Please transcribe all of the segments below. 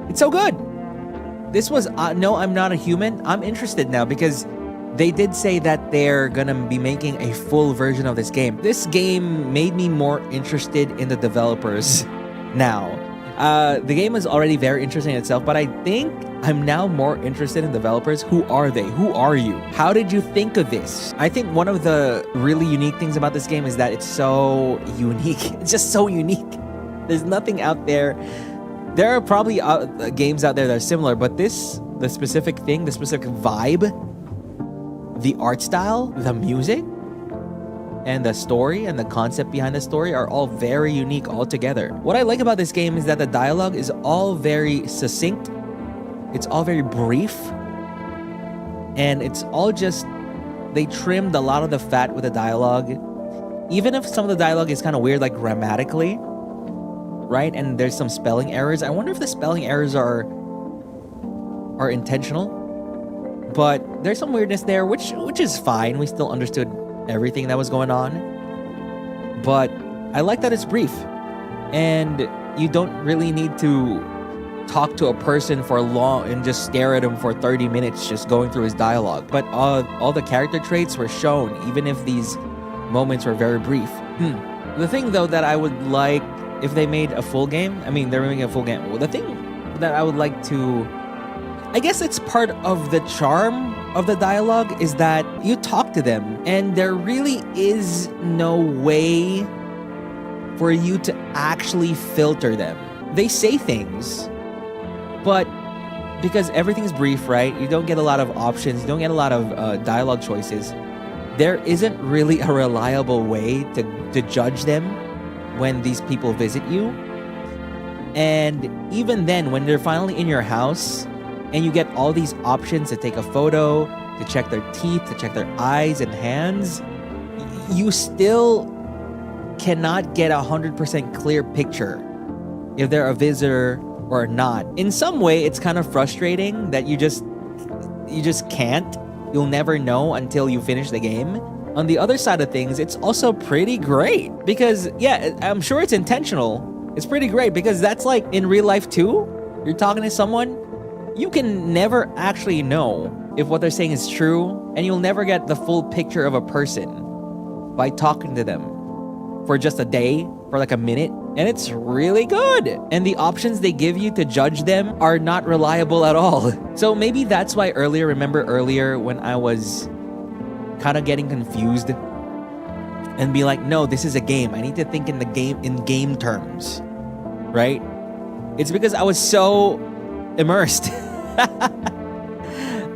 It's so good. This was, no, I'm not a human. I'm interested now because they did say that they're gonna be making a full version of this game. This game made me more interested in the developers now. The game is already very interesting in itself, but I think I'm now more interested in developers. Who are they? Who are you? How did you think of this? I think one of the really unique things about this game is that it's so unique. It's just so unique. There's nothing out there. There are probably games out there that are similar, but the specific thing, the specific vibe, the art style, the music, and the story and the concept behind the story are all very unique altogether. What I like about this game is that the dialogue is all very succinct. It's all very brief. And it's all just, they trimmed a lot of the fat with the dialogue. Even if some of the dialogue is kind of weird, like grammatically, right? And there's some spelling errors. I wonder if the spelling errors are intentional. But there's some weirdness there, which is fine. We still understood everything that was going on. But I like that it's brief. And you don't really need to talk to a person for long and just stare at him for 30 minutes just going through his dialogue. But all the character traits were shown, even if these moments were very brief. The thing, though, that I would like if they made a full game, I mean, they're making a full game. The thing that I would like to, I guess it's part of the charm of the dialogue, is that you talk to them and there really is no way for you to actually filter them. They say things, but because everything's brief, right? You don't get a lot of options. You don't get a lot of dialogue choices. There isn't really a reliable way to judge them when these people visit you. And even then, when they're finally in your house and you get all these options to take a photo, to check their teeth, to check their eyes and hands, you still cannot get 100% clear picture if they're a visitor or not. In some way, it's kind of frustrating that you just can't. You'll never know until you finish the game. On the other side of things, it's also pretty great because, yeah, I'm sure it's intentional. It's pretty great because that's like in real life too. You're talking to someone, you can never actually know if what they're saying is true, and you'll never get the full picture of a person by talking to them for just a day, for like a minute, and it's really good. And the options they give you to judge them are not reliable at all. So maybe that's why remember earlier when I was kind of getting confused and be like, no, this is a game. I need to think in game terms, right? It's because I was so immersed.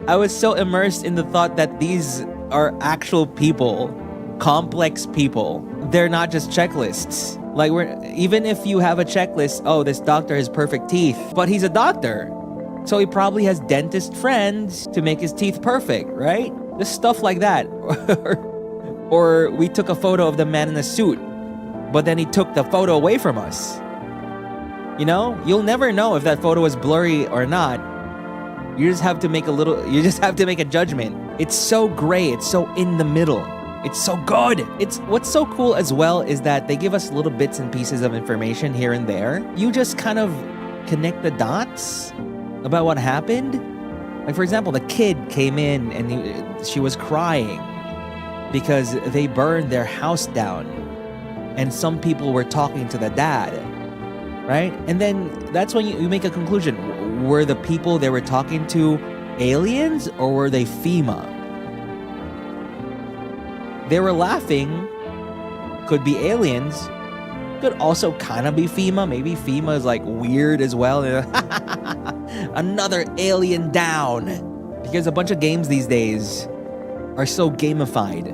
I was so immersed in the thought that these are actual people, complex people. They're not just checklists. Like, even if you have a checklist, oh, this doctor has perfect teeth, but he's a doctor, so he probably has dentist friends to make his teeth perfect, right? Just stuff like that. Or we took a photo of the man in a suit, but then he took the photo away from us. You know, you'll never know if that photo is blurry or not. You just have to make a judgment. It's so gray. It's so in the middle. It's so good. What's so cool as well is that they give us little bits and pieces of information here and there. You just kind of connect the dots about what happened. Like, for example, the kid came in and she was crying because they burned their house down and some people were talking to the dad, right? And then that's when you make a conclusion. Were the people they were talking to aliens or were they FEMA? They were laughing. Could be aliens. Could also kind of be FEMA. Maybe FEMA is like weird as well. Another alien down. Because a bunch of games these days are so gamified.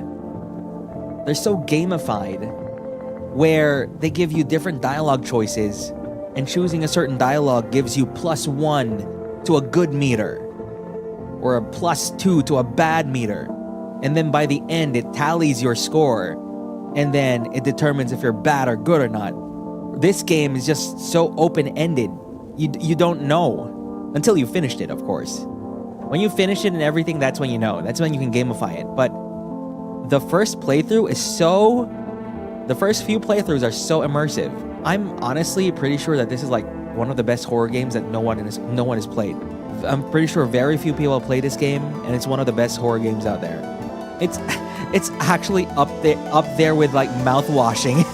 They're so gamified where they give you different dialogue choices, and choosing a certain dialogue gives you +1 to a good meter or a +2 to a bad meter. And then by the end, it tallies your score, and then it determines if you're bad or good or not. This game is just so open-ended. You don't know until you finished it, of course. When you finish it and everything, that's when you know. That's when you can gamify it. But the first playthrough is the first few playthroughs are so immersive. I'm honestly pretty sure that this is like one of the best horror games that no one has played. I'm pretty sure very few people have played this game, and it's one of the best horror games out there. It's actually up there with like mouth washing.